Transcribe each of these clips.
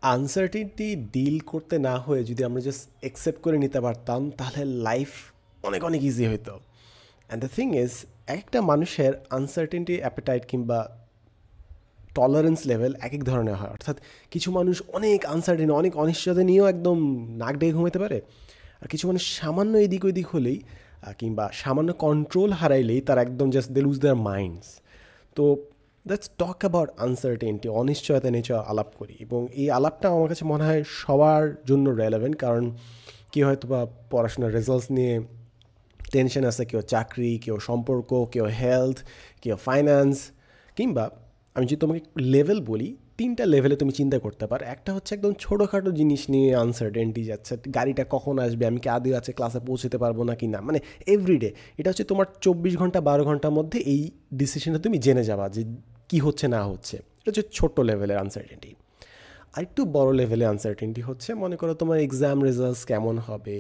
Uncertainty deal করতে না হয়ে যদি আমরা জাস্ট অ্যাকসেপ্ট করে নিতে পারতাম তাহলে লাইফ অনেক অনেক ইজি হতো। অ্যান্ড দ্য থিং ইজ, একটা মানুষের আনসার্টিনিটি অ্যাপেটাইট কিংবা টলারেন্স লেভেল এক এক ধরনের হয়। অর্থাৎ কিছু মানুষ অনেক আনসার্টিন, অনেক অনিশ্চয়তা নিয়েও একদম নাক ডেকে ঘুমাতে পারে। আর কিছু মানুষ সামান্য এদিক ওদিক হলেই কিংবা সামান্য কন্ট্রোল হারাইলেই তারা একদম just they lose their minds. তো লেটস টক অ্যাবাউট আনসার্টেনটি, অনিশ্চয়তা নিয়ে আলাপ করি। এবং এই আলাপটা আমার কাছে মনে হয় সবার জন্য রেলেভেন্ট, কারণ কেউ হয়তো বা পড়াশোনার রেজাল্টস নিয়ে টেনশন আছে, কেউ চাকরি, কেউ সম্পর্ক, কেউ হেলথ, কেউ ফাইন্যান্স, কিংবা আমি যদি তোমাকে লেভেল বলি, 3টা লেভেলে তুমি চিন্তা করতে পারো। একটা হচ্ছে একদম ছোটোখাটো জিনিস নিয়ে আনসার্টেনটি যাচ্ছে, গাড়িটা কখন আসবে, আমি কি আদৌ আছে ক্লাসে পৌঁছতে পারবো না কি না, মানে এভরিডে। এটা হচ্ছে তোমার 24 ঘন্টা 12 ঘন্টার মধ্যে এই ডিসিশনটা তুমি জেনে যাবা যে কী হচ্ছে না হচ্ছে। এটা হচ্ছে ছোট্ট লেভেলের আনসার্টেনটি। আরেকটু বড় লেভেলে আনসার্টেনটি হচ্ছে, মনে করো তোমার এক্সাম রেজাল্টস কেমন হবে,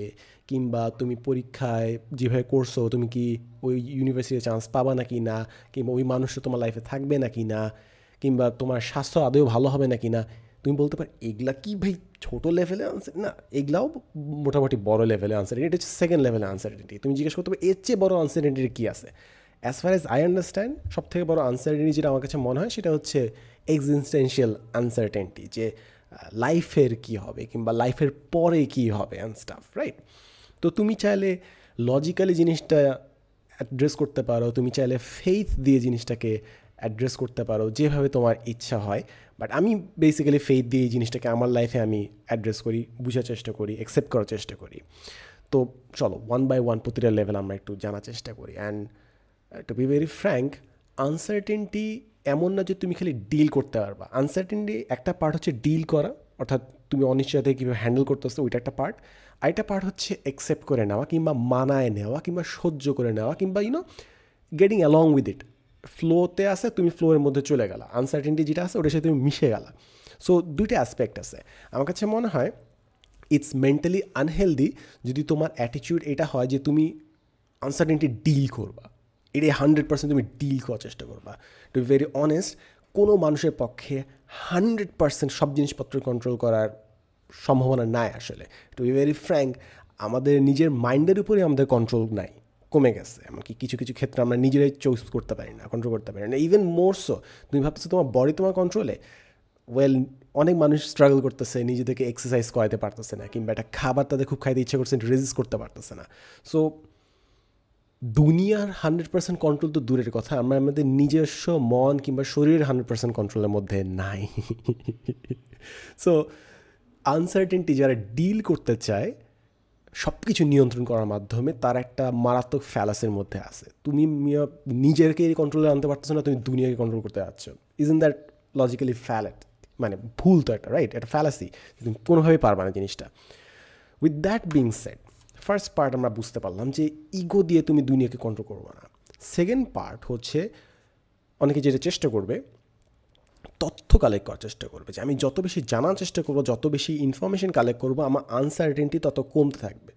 কিংবা তুমি পরীক্ষায় যেভাবে করছো তুমি কি ওই ইউনিভার্সিটিতে চান্স পাবা নাকি না, কিংবা ওই মানুষটা তোমার লাইফে থাকবে নাকি না, কিংবা তোমার স্বাস্থ্য আদৌ ভালো হবে নাকি না। তুমি বলতে পারো এগুলা কি ভাই ছোটো লেভেলে আনসার না, এগুলাও মোটামুটি বড় লেভেলে আনসার্টেনিটি। এটা হচ্ছে সেকেন্ড লেভেলে আনসার্টেনিটি। তুমি জিজ্ঞেস করতে পারো এর চেয়ে বড় আনসার্টেনিটি কী আছে। As far age I understand, সব থেকে বড় আনসার্টেনিটি যেটা আমার কাছে মনে হয় সেটা হচ্ছে এক্সিস্টেন্সিয়াল আনসার্টেনিটি, যে লাইফের কী হবে কিংবা লাইফের পরে কী হবে অ্যান্ড স্টাফ, রাইট? তো তুমি চাইলে লজিক্যালি জিনিসটা অ্যাড্রেস করতে পারো, তুমি চাইলে ফেইথ দিয়ে জিনিসটাকে অ্যাড্রেস করতে পারো, যেভাবে তোমার ইচ্ছা হয়। বাট আমি বেসিক্যালি ফেইথ দিয়ে এই জিনিসটাকে আমার লাইফে আমি অ্যাড্রেস করি, বোঝার চেষ্টা করি, অ্যাকসেপ্ট করার চেষ্টা করি। তো চলো ওয়ান বাই ওয়ান প্রতিটা লেভেল আমরা একটু জানার চেষ্টা করি। And to be very frank, uncertainty এমন না যে তুমি খালি ডিল করতে পারবা। আনসার্টেনটি একটা পার্ট হচ্ছে ডিল করা, অর্থাৎ তুমি অনিশ্চয়তাকে কীভাবে হ্যান্ডেল করতেছো ওইটা একটা পার্ট। আরেকটা পার্ট হচ্ছে অ্যাকসেপ্ট করে নেওয়া কিংবা মানায় নেওয়া কিংবা সহ্য করে নেওয়া কিংবা গেটিং অ্যালং উইথ ইট। ফ্লোতে আছে, তুমি ফ্লোয়ের মধ্যে চলে গেলা, আনসার্টেনটি যেটা আছে ওটার সাথে তুমি মিশে গেলা। সো দুইটা অ্যাসপেক্ট আছে। আমার কাছে মনে হয় ইটস মেন্টালি আনহেলদি যদি তোমার অ্যাটিটিউড এটা হয় যে তুমি আনসার্টেনটি ডিল করবা, এটা 100% তুমি ডিল করার চেষ্টা করবা। টু বি ভেরি অনেস্ট, কোনো মানুষের পক্ষে 100% সব জিনিসপত্র কন্ট্রোল করার সম্ভাবনা নাই আসলে। টু বি ভেরি ফ্র্যাঙ্ক, আমাদের নিজের মাইন্ডের উপরে আমাদের কন্ট্রোল নাই, কমে গেছে। এমনকি কিছু কিছু ক্ষেত্রে আমরা নিজেরাই চুজ করতে পারি না, কন্ট্রোল করতে পারি না। ইভেন মোর সো, তুমি ভাবতেছো তোমার বডি তোমার কন্ট্রোলে, ওয়েল অনেক মানুষ স্ট্রাগল করতেছে, নিজেদেরকে এক্সারসাইজ করাতে পারতেছে না, কিংবা একটা খাবার তাদের খুব খাইতে ইচ্ছে করছে, রেজিস্ট করতে পারতেছে না। সো দুনিয়ার 100% কন্ট্রোল তো দূরের কথা, আমরা আমাদের নিজস্ব মন কিংবা শরীরের 100% কন্ট্রোলের মধ্যে নাই। সো আনসার্টেনটি যারা ডিল করতে চায় সব কিছু নিয়ন্ত্রণ করার মাধ্যমে, তার একটা মারাত্মক ফ্যালাসের মধ্যে আছে। তুমি নিজেকে কন্ট্রোলে আনতে পারতেছো না, তুমি দুনিয়াকে কন্ট্রোল করতে যাচ্ছ। Isn't that logically folate? মানে ভুল তো একটা, রাইট? একটা ফ্যালাসি, তুমি কোনোভাবেই পারবা না জিনিসটা। With that being shed, first part আমরা বুঝতে পারলাম যে ইগো দিয়ে তুমি দুনিয়াকে কন্ট্রোল করবো না। সেকেন্ড পার্ট হচ্ছে, অনেকে যেটা চেষ্টা করবে, তথ্য কালেক্ট করার চেষ্টা করবে, যে আমি যত বেশি জানার চেষ্টা করবো, যত বেশি ইনফরমেশন কালেক্ট করবো, আমার আনসার্টেনটি তত কমতে থাকবে।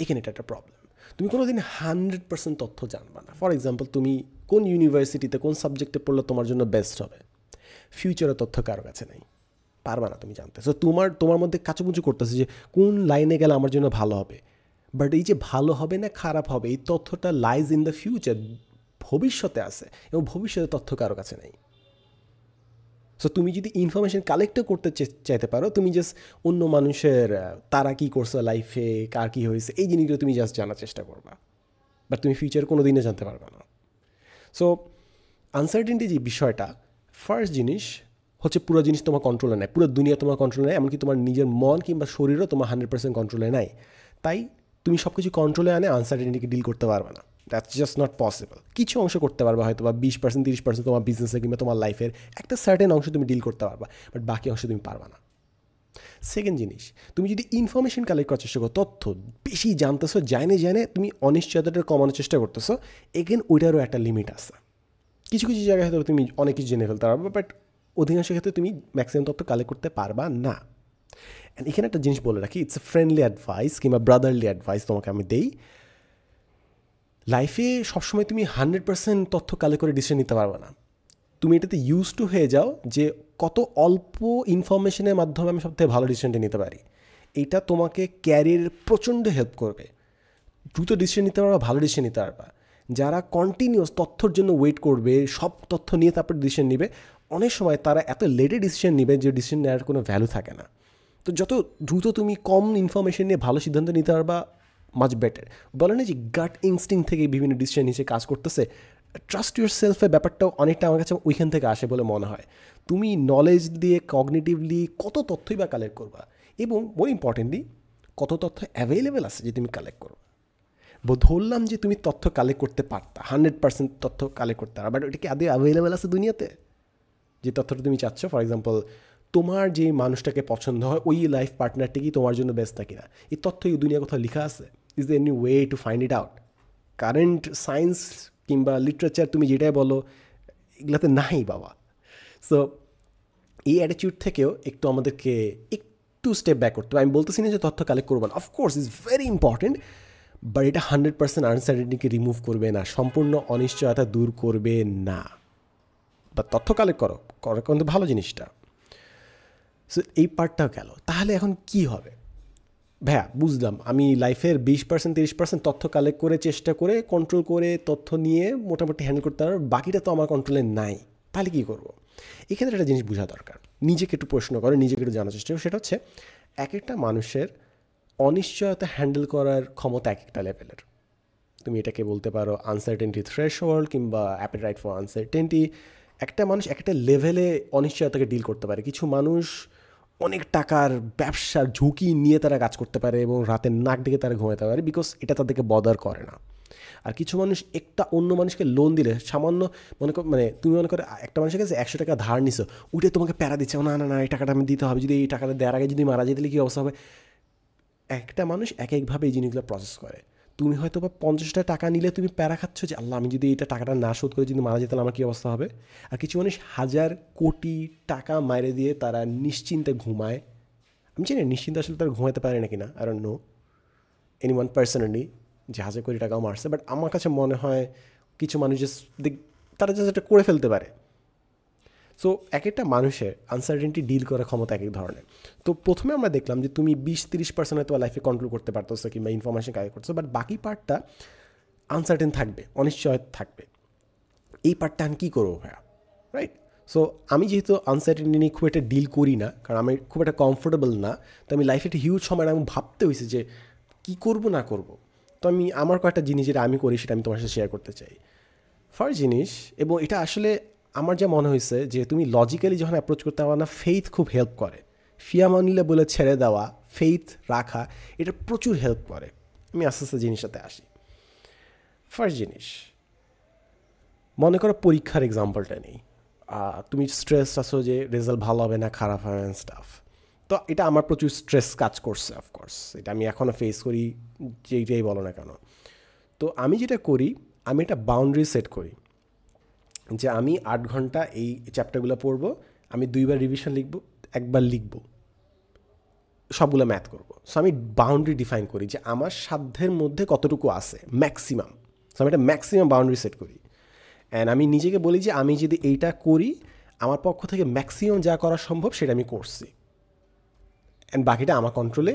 এখানে এটা একটা প্রবলেম। তুমি কোনো দিন 100% তথ্য জানবা না। ফর এক্সাম্পল, তুমি কোন ইউনিভার্সিটিতে কোন সাবজেক্টে পড়লে তোমার জন্য বেস্ট হবে, ফিউচারের তথ্য কারো কাছে নেই, পারবা না তুমি জানতে। সো তোমার মধ্যে কাচুমুচু করতেছে যে কোন লাইনে গেলে আমার জন্য ভালো হবে। বাট এই যে ভালো হবে না খারাপ হবে, এই তথ্যটা লাইজ ইন দ্য ফিউচার, ভবিষ্যতে আছে, এবং ভবিষ্যতে তথ্য কারো কাছে নেই। সো তুমি যদি ইনফরমেশন কালেক্টও করতে চাইতে পারো, তুমি জাস্ট অন্য মানুষের তারা কী করছে লাইফে, কার কী হয়েছে, এই জিনিসগুলো তুমি জাস্ট জানার চেষ্টা করবা। বাট তুমি ফিউচার কোনো দিনে জানতে পারবে না। সো আনসার্টেনটি যে বিষয়টা, ফার্স্ট জিনিস হচ্ছে পুরো জিনিস তোমার কন্ট্রোলে নেয়, পুরো দুনিয়া তোমার কন্ট্রোলে নেয়, এমনকি তোমার নিজের মন কিংবা শরীরও তোমার 100% কন্ট্রোলে নেয়। তাই তুমি সব কিছু কন্ট্রোলে আনে আনসার্টেনিটিকে ডিল করতে পারবে না। That's just not possible. কিছু অংশ করতে পারবে, হয়তো বা 20% 30% তোমার বিজনেসে কিংবা তোমার লাইফের একটা সার্টেন অংশ তুমি ডিল করতে পারবা, বাট বাকি অংশ তুমি পারবা না। সেকেন্ড জিনিস, তুমি যদি ইনফরমেশন কালেক্ট করার চেষ্টা করো, তথ্য বেশি জানতেছো, জানে তুমি অনিশ্চয়তাটা কমানোর চেষ্টা করতেছো, এগেন ওইটারও একটা লিমিট আছে। কিছু কিছু জায়গায় হয়তো তুমি অনেক কিছু জেনে ফেলতে পারবে, বাট অধিকাংশ ক্ষেত্রে তুমি ম্যাক্সিমাম তথ্য কালেক্ট করতে পারবা না। অ্যান্ড এখানে একটা জিনিস বলে রাখি, ইটস এ ফ্রেন্ডলি অ্যাডভাইস কিংবা ব্রাদারলি অ্যাডভাইস তোমাকে আমি দেই। লাইফে সবসময় তুমি 100% তথ্য কালেক্ট করে ডিসিশন নিতে পারবে না। তুমি এটাতে ইউজ টু হয়ে যাও যে কত অল্প ইনফরমেশনের মাধ্যমে আমি সবথেকে ভালো ডিসিশনটা নিতে পারি। এটা তোমাকে ক্যারিয়ার প্রচণ্ড হেল্প করবে। দ্রুত ডিসিশন নিতে পারবা, ভালো ডিসিশন নিতে পারবা। যারা কন্টিনিউয়াস তথ্যর জন্য ওয়েট করবে, সব তথ্য নিয়ে তারপর ডিসিশন নিবে, অনেক সময় তারা এত লেটে ডিসিশন নিবে যে ডিসিশন নেওয়ার কোনো ভ্যালু থাকে না। তো যত দ্রুত তুমি কম ইনফরমেশন নিয়ে ভালো সিদ্ধান্ত নিতে পারবা, মাচ বেটার। বলে না যে গাট ইনস্টিং থেকে বিভিন্ন ডিসিশন নিচে কাজ করতেছে, ট্রাস্ট ইউর সেলফের ব্যাপারটাও অনেকটা আমার কাছে ওইখান থেকে আসে বলে মনে হয়। তুমি নলেজ দিয়ে কগনিটিভলি কত তথ্যই বা কালেক্ট করবা, এবং মোর ইম্পর্টেন্টলি কত তথ্য অ্যাভেলেবেল আছে যে তুমি কালেক্ট করো। ধরলাম যে তুমি তথ্য কালেক্ট করতে পারতা, 100% তথ্য কালেক্ট করতে পারো, বাট ওটা কি আদৌ অ্যাভেলেবেল আছে দুনিয়াতে? যে তথ্যটা তুমি চাচ্ছ, ফর এক্সাম্পল তোমার যে মানুষটাকে পছন্দ হয় ওই লাইফ পার্টনারটি কি তোমার জন্য বেস্ট কিনা, এই তথ্য এই দুনিয়া কোথাও লেখা আছে? Is the any way to find it out? Current science কিংবা লিটারেচার তুমি যেটাই বলো, এগুলাতে নাই বাবা। সো এই অ্যাটিটিউড থেকেও একটু আমাদেরকে একটু স্টেপ ব্যাক করতে হবে। আমি বলতেছি না যে তথ্য কালেক্ট করবো না, of course is very important, but এটা 100% আনসার্টেনিটিকে রিমুভ করবে না, সম্পূর্ণ অনিশ্চয়তা দূর করবে না। বা তথ্য কালেক্ট করো, কিন্তু ভালো জিনিসটা। সো এই পার্টটাও গেল। তাহলে এখন কি হবে? ভাইয়া বুঝলাম, আমি লাইফের 20% 30% তথ্য কালেক্ট করে চেষ্টা করে কন্ট্রোল করে তথ্য নিয়ে মোটামুটি হ্যান্ডেল করতে পারবো, বাকিটা তো আমার কন্ট্রোলে নাই। তাহলে কী করবো? এক্ষেত্রে একটা জিনিস বোঝা দরকার, নিজেকে একটু প্রশ্ন করো, নিজেকে একটু জানার চেষ্টা করো। সেটা হচ্ছে এক একটা মানুষের অনিশ্চয়তা হ্যান্ডেল করার ক্ষমতা এক একটা লেভেলের। তুমি এটাকে বলতে পারো আনসার্টেনটি থ্রেশহোল্ড কিংবা অ্যাপেটাইট ফর আনসার্টেনটি। একটা মানুষ একটা লেভেলে অনিশ্চয়তাকে ডিল করতে পারে। কিছু মানুষ অনেক টাকার ব্যবসার ঝুঁকি নিয়ে তারা কাজ করতে পারে এবং রাতের নাক ডেকে তারা ঘুমাতে পারে, বিকজ এটা তাদেরকে বদার করে না। আর কিছু মানুষ একটা অন্য মানুষকে লোন দিলে সামান্য তুমি মনে করো একটা মানুষের কাছে 100 টাকা ধার নিছো, ওইটা তোমাকে প্যারা দিচ্ছে, না না না এই টাকাটা আমি দিতে হবে, যদি এই টাকাটা দেওয়ার আগে যদি মারা যেতে কী অবস্থা হবে। একটা মানুষ এক একভাবে এই জিনিসগুলো প্রসেস করে। তুমি হয়তো বা 50টা টাকা নিলে তুমি প্যারা খাচ্ছ যে আল্লাহ আমি যদি এইটা টাকাটা না শোধ করে যদি মারা যেতাম আমার কী অবস্থা হবে। আর কিছু মানুষ 1000 কোটি টাকা মাইরে দিয়ে তারা নিশ্চিন্তে ঘুমায়। আমি জানি নিশ্চিন্তে আসলে তারা ঘুমাতে পারে নাকি না, I don't no any one personally যে 1000 কোটি টাকাও মারছে, বাট আমার কাছে মনে হয় কিছু মানুষ তারা জাস্ট এটা করে ফেলতে পারে। সো এক একটা মানুষের আনসার্টেনটি ডিল করার ক্ষমতা এক এক ধরনের। তো প্রথমে আমরা দেখলাম যে তুমি 20-30% হয়তো লাইফে কন্ট্রোল করতে পারতেছো কিংবা ইনফরমেশন কালেক্ট করতেছো, বাট বাকি পার্টটা আনসার্টেন থাকবে, অনিশ্চয়তা থাকবে। এই পার্টটা আমি কী করবো ভাইয়া, রাইট? সো আমি যেহেতু আনসার্টেনটি নিয়ে খুব একটা ডিল করি না, কারণ আমি খুব একটা কমফোর্টেবল না, তো আমি লাইফে একটা হিউজ সময় আমি ভাবতে হয়েছে যে কী করবো না করবো। তো আমি আমার কয়েকটা জিনিস যেটা আমি করি সেটা আমি তোমার সাথে শেয়ার করতে চাই। ফার্স্ট জিনিস, এবং এটা আসলে আমার যা মনে হয়েছে যে তুমি লজিক্যালি যখন অ্যাপ্রোচ করতে পারো না, ফেইথ খুব হেল্প করে। ফিয়া মানিলে বলে ছেড়ে দেওয়া, ফেইথ রাখা, এটা প্রচুর হেল্প করে। আমি আস্তে আস্তে জিনিসটাতে আসি। ফার্স্ট জিনিস, মনে করো পরীক্ষার এক্সাম্পলটা নেই, তুমি স্ট্রেস আছো যে রেজাল্ট ভালো হবে না, খারাপ হবে অ্যান্ড স্টাফ। তো এটা আমার প্রচুর স্ট্রেস কাজ করছে, অফকোর্স এটা আমি এখনও ফেস করি, যেইটাই বলো না কেন। তো আমি যেটা করি, আমি একটা বাউন্ডারি সেট করি যে আমি 8 ঘন্টা এই চ্যাপ্টারগুলো পড়বো, আমি 2বার রিভিশন লিখবো, 1বার লিখবো, সবগুলো ম্যাথ করবো। সো আমি বাউন্ডারি ডিফাইন করি যে আমার সাধ্যের মধ্যে কতটুকু আছে ম্যাক্সিমাম। সো আমি একটা ম্যাক্সিমাম বাউন্ডারি সেট করি, অ্যান্ড আমি নিজেকে বলি যে আমি যদি এইটা করি, আমার পক্ষ থেকে ম্যাক্সিমাম যা করা সম্ভব সেটা আমি করছি, অ্যান্ড বাকিটা আমার কন্ট্রোলে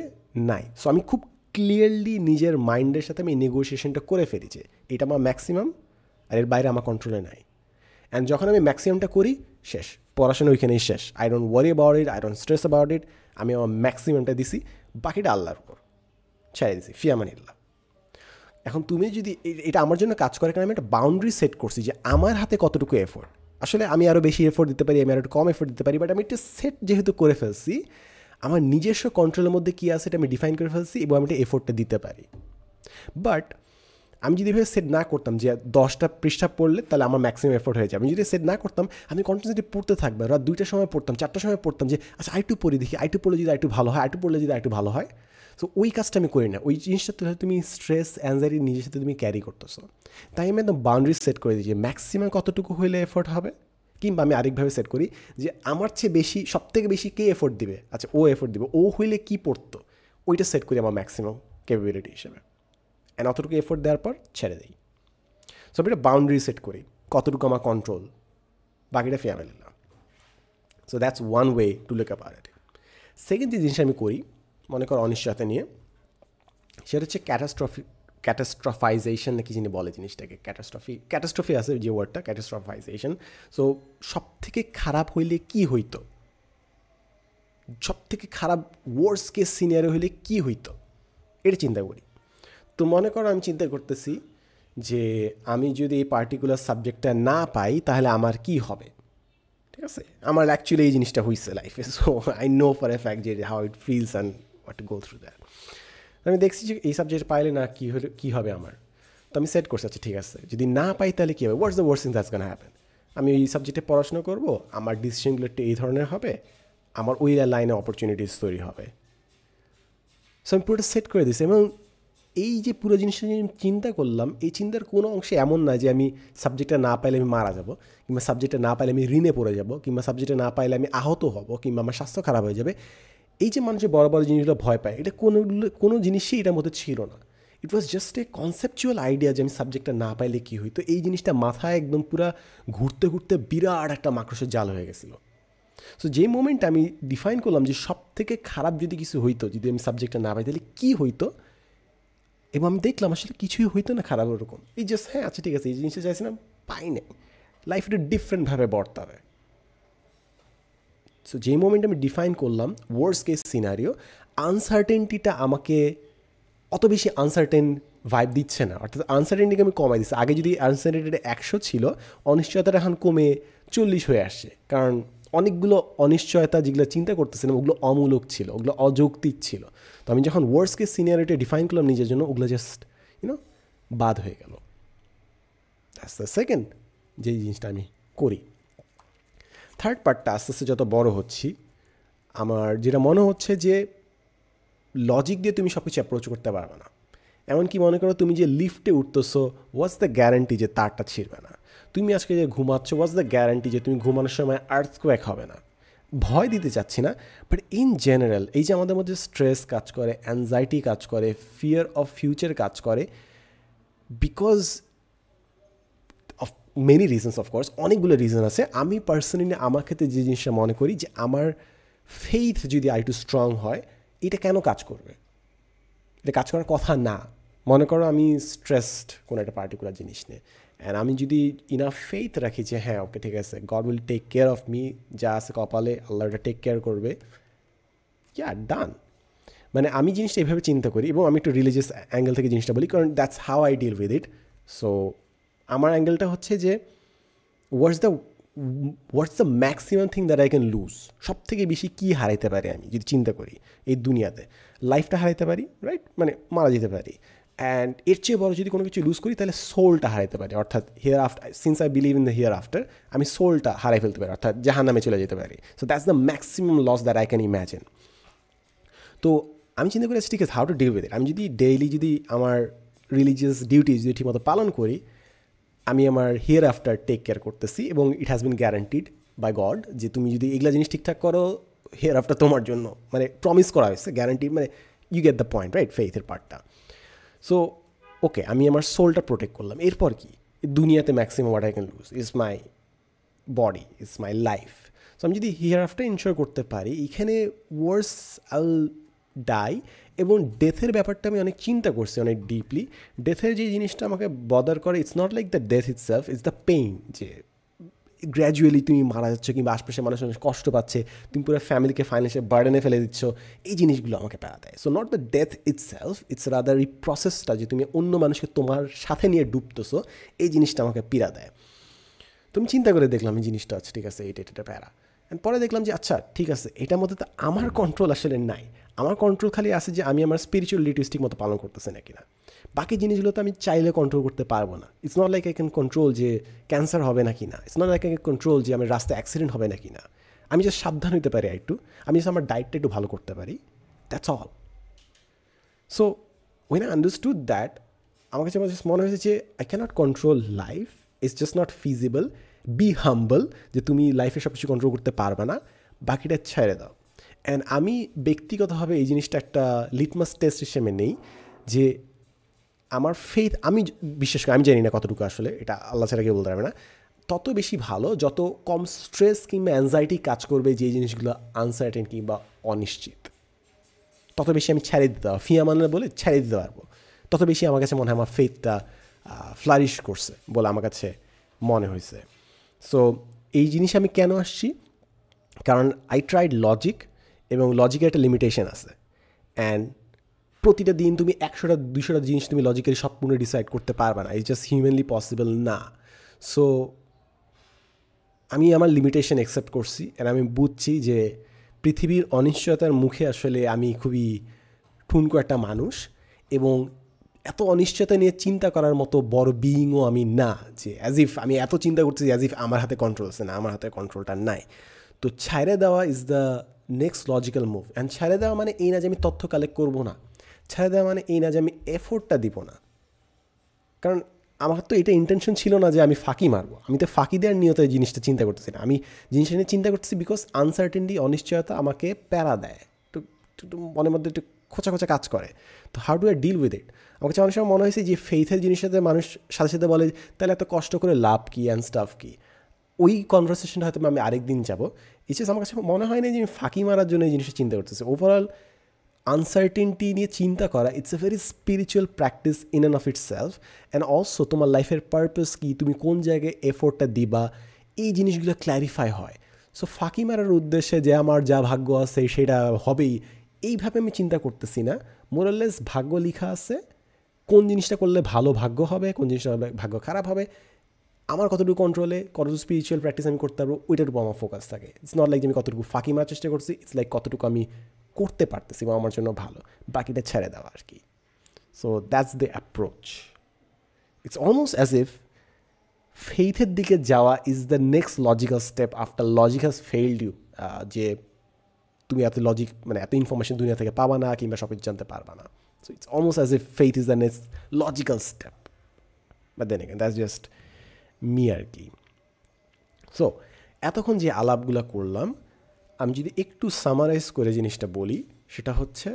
নাই। সো আমি খুব ক্লিয়ারলি নিজের মাইন্ডের সাথে আমি নেগোসিয়েশনটা করে ফেলি যে এটা আমার ম্যাক্সিমাম, আর এর বাইরে আমার কন্ট্রোলে নাই। অ্যান্ড যখন আমি ম্যাক্সিমামটা করি, শেষ, পড়াশোনা ওইখানেই শেষ। I don't worry about it, I don't stress about it. আমি আমার ম্যাক্সিমামটা দিছি, বাকিটা আল্লাহর উপর ছেড়ে দিছি, ফিয়ামানিল্লাহ। এখন তুমি যদি এটা আমার জন্য কাজ করে, কারণ আমি একটা বাউন্ডারি সেট করছি যে আমার হাতে কতটুকু এফোর্ট, আসলে আমি আরও বেশি এফোর্ট দিতে পারি, আমি আরও কম এফোর্ট দিতে পারি, বাট আমি একটা সেট যেহেতু করে ফেলছি, আমার নিজস্ব কন্ট্রোলের মধ্যে কী আছে এটা আমি ডিফাইন করে ফেলছি, এবং আমি একটা এফোর্টটা দিতে পারি। বাট আমি যদি এভাবে সেট না করতাম যে 10টা পৃষ্ঠা পড়লে তাহলে আমার ম্যাক্সিমাম এফোর্ট হয়ে যাবে, আমি যদি সেট না করতাম, আমি কন্টিনিউসলি পড়তে থাকবে, রাত 2টার সময় পড়তাম, 4টার সময় পড়তাম, যে আচ্ছা আইটু পড়ি দেখি, আইটু পড়লে যদি আইটু ভালো হয়, আইটু পড়লে যদি আইটু ভালো হয়। সো ওই কাজটা আমি করি না, ওই জিনিসটা তুমি স্ট্রেস অ্যাংজাইটি নিজের সাথে তুমি ক্যারি করতেছো। তাই আমি একদম বাউন্ডারি সেট করে দিই যে ম্যাক্সিমাম কতটুকু হইলে এফোর্ট হবে। কিংবা আমি আরেকভাবে সেট করি যে আমার চেয়ে বেশি, সব থেকে বেশি কে এফোর্ট দিবে, আচ্ছা ও এফোর্ট দিবে, ও হইলে কী পড়তো, ওইটা সেট করি আমার ম্যাক্সিমাম ক্যাপাবিলিটি হিসেবে, অ্যান্ড অতটুকু এফোর্ট দেওয়ার পর ছেড়ে দিই। সো আমি একটা বাউন্ডারি সেট করি, কতটুকু আমার কন্ট্রোল, বাকিটা ফ্যামিলি না। So that's one way to look about it. Second যে জিনিস আমি করি মনে করো অনিশ্চয়তা নিয়ে, সেটা হচ্ছে ক্যাটাস্ট্রফাইজেশন নাকি যিনি বলে জিনিসটাকে, ক্যাটাস্ট্রফি আছে যে ওয়ার্ডটা, ক্যাটাস্ট্রফাইজেশন। সো সব থেকে খারাপ হইলে কি হইতো, সব থেকে খারাপ ওয়ার্স্ট কেস সিনারিও হইলে কি হইতো, এটা চিন্তা করি। তো মনে করো আমি চিন্তা করতেছি যে আমি যদি এই পার্টিকুলার সাবজেক্টটা না পাই তাহলে আমার কি হবে, ঠিক আছে। আমার অ্যাকচুয়ালি এই জিনিসটা হয়েছে লাইফে, so I know for a fact যে how it feels and what to go through that. আমি দেখছি যে এই সাবজেক্ট পাইলে না কী হবে আমার। তো আমি সেট করছি আচ্ছা ঠিক আছে যদি না পাই তাহলে কী হবে, what's the worst thing that's gonna happen. আমি এই সাবজেক্টে পড়াশোনা করবো, আমার ডিসিশনগুলো একটু এই ধরনের হবে, আমার ওই লাইনে অপরচুনিটিস তৈরি হবে। সো আমি পুরোটা সেট করে দিয়েছি। এবং এই যে পুরো জিনিসটা যে আমি চিন্তা করলাম, এই চিন্তার কোনো অংশে এমন না যে আমি সাবজেক্টটা না পাইলে আমি মারা যাব, কিংবা সাবজেক্টটা না পাইলে আমি ঋণে পড়ে যাব, কিংবা সাবজেক্টটা না পাইলে আমি আহত হব, কিংবা আমার স্বাস্থ্য খারাপ হয়ে যাবে। এই যে মানুষের বড় বড় জিনিসগুলো ভয় পায়, এটা কোনো জিনিসই এটার মধ্যে ছিল না। It was just a conceptual idea যে আমি সাবজেক্টটা না পাইলে কী হইতো। এই জিনিসটা মাথায় একদম পুরা ঘুরতে ঘুরতে বিরাট একটা মাকড়সের জাল হয়ে গেছিলো। সো যে মোমেন্টে আমি ডিফাইন করলাম যে সব থেকে খারাপ যদি কিছু হইতো, যদি আমি সাবজেক্টটা না পাই তাহলে কী হইতো, এবং আমি দেখলাম আসলে কিছুই হইতো না খারাপ ওরকম। এই জাস্ট হ্যাঁ আচ্ছা ঠিক আছে এই জিনিসটা চাইছিলাম পাই নাই, লাইফটা ডিফারেন্টভাবে বর্তাবে। সো যেই মোমেন্ট আমি ডিফাইন করলাম ওয়ার্স্ট কেস সিনারিও, আনসার্টেনটিটা আমাকে অত বেশি আনসার্টেন ভাইব দিচ্ছে না, অর্থাৎ আনসার্টেনটিকে আমি কমাই দিচ্ছি। আগে যদি আনসার্টেনটিটা 100 ছিল, অনিশ্চয়তাটা এখন কমে 40 হয়ে আসছে, কারণ অনেকগুলো অনিশ্চয়তা যেগুলো চিন্তা করতেছিলাম ওগুলো অমূলক ছিল, ওগুলো অযৌক্তিক ছিল। তো আমি যখন ওয়ার্স্ট কেস সিনারিওটা ডিফাইন করলাম নিজের জন্য, ওগুলো জাস্ট বাদ হয়ে গেল। দ্যাটস দ্য সেকেন্ড যে জিনিসটা আমি করি। থার্ড পার্টটা আস্তে আস্তে যত বড় হচ্ছি, আমার যেটা মনে হচ্ছে যে লজিক দিয়ে তুমি সব কিছু অ্যাপ্রোচ করতে পারবে না। এমনকি মনে করো তুমি যে লিফটে উঠতেছো, হোয়াটস দ্য গ্যারান্টি যে তারটা ছিঁড়বে না? তুমি আজকে যে ঘুমাচ্ছ, হোয়াটস দ্য গ্যারান্টি যে তুমি ঘুমানোর সময় আর্থকোয়েক হবে না? ভয় দিতে চাচ্ছি না, বাট ইন জেনারেল এই যে আমাদের মধ্যে স্ট্রেস কাজ করে, অ্যাংজাইটি কাজ করে, ফিয়ার অফ ফিউচার কাজ করে, because of many reasons, of course অনেকগুলো রিজন আছে। আমি পার্সোনালি আমার ক্ষেত্রে যে জিনিসটা মনে করি যে আমার ফেইথ যদি আর একটু স্ট্রং হয়, এটা কেন কাজ করবে? এটা কাজ করার কথা না। মনে করো আমি স্ট্রেসড কোনো একটা পার্টিকুলার জিনিস নিয়ে, অ্যান্ড আমি যদি ইনাফ ফেইথ রাখি যে হ্যাঁ ওকে ঠিক আছে, God will take care of me, যা আছে কপালে আল্লাহ এটা টেক কেয়ার করবে, ইয়া ডান। মানে আমি জিনিসটা এইভাবে চিন্তা করি, এবং আমি একটু রিলিজিয়াস অ্যাঙ্গেল থেকে জিনিসটা বলি, কারণ that's how I deal with it. So আমার অ্যাঙ্গেলটা হচ্ছে যে what's the maximum thing that I can lose. সব থেকে বেশি কী হারাইতে পারি আমি যদি চিন্তা করি এই দুনিয়াতে? লাইফটা হারাইতে পারি, রাইট, মানে মারা যেতে পারি। অ্যান্ড এর চেয়ে বড় যদি কোনো কিছু লুজ করি তাহলে সোলটা হারাইতে পারি, অর্থাৎ here after, since I believe in the here after, আমি সোলটা হারাই ফেলতে পারি, অর্থাৎ জাহান্নামে চলে যেতে পারি। So that's the maximum loss that I can imagine. তো আমি চিন্তা করি ঠিক আছে, how to deal with it. আমি যদি ডেইলি যদি আমার রিলিজিয়াস ডিউটি যদি ঠিকমতো পালন করি, আমি আমার হিয়ার আফটার টেক কেয়ার করতেছি, এবং it has been guaranteed by God যে তুমি যদি এগুলা জিনিস ঠিকঠাক করো, হিয়ার আফটার তোমার জন্য মানে প্রমিস করা হয়েছে, গ্যারান্টিড, মানে you get the point, right, ফেইথের পার্টটা। সো ওকে, আমি আমার সোলটা প্রোটেক্ট করলাম। এরপর কি? দুনিয়াতে maximum what I can lose is my body, is my life. So আমি যদি হিয়ার আফটার ইনশিওর করতে পারি, এখানে ওয়ার্স আল ডাই। এবং ডেথের ব্যাপারটা আমি অনেক চিন্তা করছি, অনেক ডিপলি। ডেথের যে জিনিসটা আমাকে বদার করে, it's not like the death itself, it's the pain, যে গ্র্যাজুয়ালি তুমি মারা যাচ্ছ, কিংবা আশপাশের মানুষ কষ্ট পাচ্ছে, তুমি পুরো ফ্যামিলিকে ফাইন্যান্সিয়াল বার্ডেনে ফেলে দিচ্ছ, এই জিনিসগুলো আমাকে প্যারা দেয়। So not the death itself, it's rather এই প্রসেসটা যে তুমি অন্য মানুষকে তোমার সাথে নিয়ে ডুবতেছো, এই জিনিসটা আমাকে পীড়া দেয়। তুমি চিন্তা করে দেখলাম এই জিনিসটা আছে, ঠিক আছে, এটা প্যারা। অ্যান্ড পরে দেখলাম যে আচ্ছা ঠিক আছে, এটার মধ্যে তো আমার কন্ট্রোল আসলে নাই। আমার কন্ট্রোল খালি আছে যে আমি আমার স্পিরিচুয়াল ডিউটিস ঠিক মতো পালন করতেছি নাকি না। বাকি জিনিসগুলো তো আমি চাইলে কন্ট্রোল করতে পারবো না। It's not like I can control যে ক্যান্সার হবে নাকি না। It's not like I can control যে আমার রাস্তায় অ্যাক্সিডেন্ট হবে নাকি না। আমি জাস্ট সাবধান হইতে পারি একটু, আমি জাস্ট আমার ডায়েটটা একটু ভালো করতে পারি, that's all. So when I understood that, আমার কাছে জাস্ট মনে হয়েছে যে I can't control life, it's just not feasible. Be humble, যে তুমি লাইফে সব কিছু কন্ট্রোল করতে পারবে না, বাকিটা ছেড়ে দাও। অ্যান্ড আমি ব্যক্তিগতভাবে এই জিনিসটা একটা লিটমাস টেস্ট হিসেবে নেই যে আমার ফেইথ, আমি বিশ্বাস করি, আমি জানি না কতটুকু আসলে, এটা আল্লাহ ছাড়া কেউ বলতে পারবে না, তত বেশি ভালো যত কম স্ট্রেস কিংবা অ্যাংজাইটি কাজ করবে যে জিনিসগুলো আনসার্টেন কিংবা অনিশ্চিত, তত বেশি আমি ছেড়ে দিতে পারবো, ফিয়া মানে বলে ছেড়ে দিতে পারবো, তত বেশি আমার কাছে মনে হয় আমার ফেথটা ফ্লারিশ করছে বলে আমার কাছে মনে হয়েছে। সো এই জিনিস আমি কেন আসছি, কারণ আই ট্রাইড লজিক, এবং লজিকের একটা লিমিটেশন আছে। অ্যান্ড প্রতিটা দিন তুমি 100টা 200টা জিনিস তুমি লজিক্যালি সম্পূর্ণ ডিসাইড করতে পারবে না, ইটস জাস্ট হিউম্যানলি পসিবল না। সো আমি আমার লিমিটেশন অ্যাকসেপ্ট করছি, অ্যান্ড আমি বুঝছি যে পৃথিবীর অনিশ্চয়তার মুখে আসলে আমি খুবই ঠুনকো একটা মানুষ, এবং এত অনিশ্চয়তা নিয়ে চিন্তা করার মতো বড় বিইংও আমি না, যে অ্যাজ ইফ আমি এত চিন্তা করতেছি অ্যাজ ইফ আমার হাতে কন্ট্রোল আছে, না, আমার হাতে কন্ট্রোলটা নাই। তো ছেড়ে দেওয়া is the next logical move. And ছেড়ে দেওয়া মানে এই না যে আমি তথ্য কালেক্ট করবো না, ছেড়ে দেওয়া মানে এই না যে আমি এফোর্টটা দিব না। কারণ আমার তো এটা ইন্টেনশন ছিল না যে আমি ফাঁকি মারবো, আমি তো ফাঁকি দেওয়ার নিয়ত এই জিনিসটা চিন্তা করতেছি না, আমি জিনিসটা নিয়ে চিন্তা করতেছি বিকজ আনসার্টেনটি, অনিশ্চয়তা আমাকে প্যারা দেয়, একটু একটু মনের মধ্যে একটু খোঁচা খোঁচা কাজ করে। তো how do I deal with it? আমার কাছে অনেক সময় মনে হয়েছে যে ফেইথের জিনিসটাতে মানুষ সাথে সাথে বলে তাহলে এত কষ্ট করে লাভ কী অ্যান্ড স্টাফ কী, ওই কনভারসেশনটা হয়তো আমি আরেকদিন যাবো। ইটস আমার কাছে মনে হয় না যে আমি ফাঁকি মারার জন্য এই জিনিসটা চিন্তা করতেছি। ওভারঅল আনসার্টেনটি নিয়ে চিন্তা করা it's a very spiritual practice in and of it self. And also তোমার লাইফের পারপাস কী, তুমি কোন জায়গায় এফোর্টটা দিবা, এই জিনিসগুলো ক্ল্যারিফাই হয়। সো ফাঁকি মারার উদ্দেশ্যে যে আমার যা ভাগ্য আছে সেটা হবেই, এইভাবে আমি চিন্তা করতেছি না। মোরাললেস ভাগ্য লেখা আছে, কোন জিনিসটা করলে ভালো ভাগ্য হবে, কোন জিনিসটা হলে ভাগ্য খারাপ হবে, আমার কতটুকু কন্ট্রোলে, কতটুকু স্পিরিচুয়াল প্র্যাকটিস আমি করতে পারবো, ওইটার উপর আমার ফোকাস থাকে। ইটস নট লাইক যে আমি কতটুকু ফাঁকি মারার চেষ্টা করছি, ইটস লাইক কতটুকু আমি করতে পারতেছি এবং আমার জন্য ভালো, বাকিটা ছেড়ে দেওয়া আর কি। So that's the approach. It's almost as if ফেইথের দিকে যাওয়া is the next logical step after logic has failed you. যে তুমি এত লজিক মানে এত ইনফরমেশন দুনিয়া থেকে পাবা না কিংবা সব কিছু জানতে পারবা না। So it's almost as if faith is the next logical step, but then again that's just me আর কি। সো এতক্ষণ যে আলাপগুলো করলাম, আমি যদি একটু সামারাইজ করে জিনিসটা বলি, সেটা হচ্ছে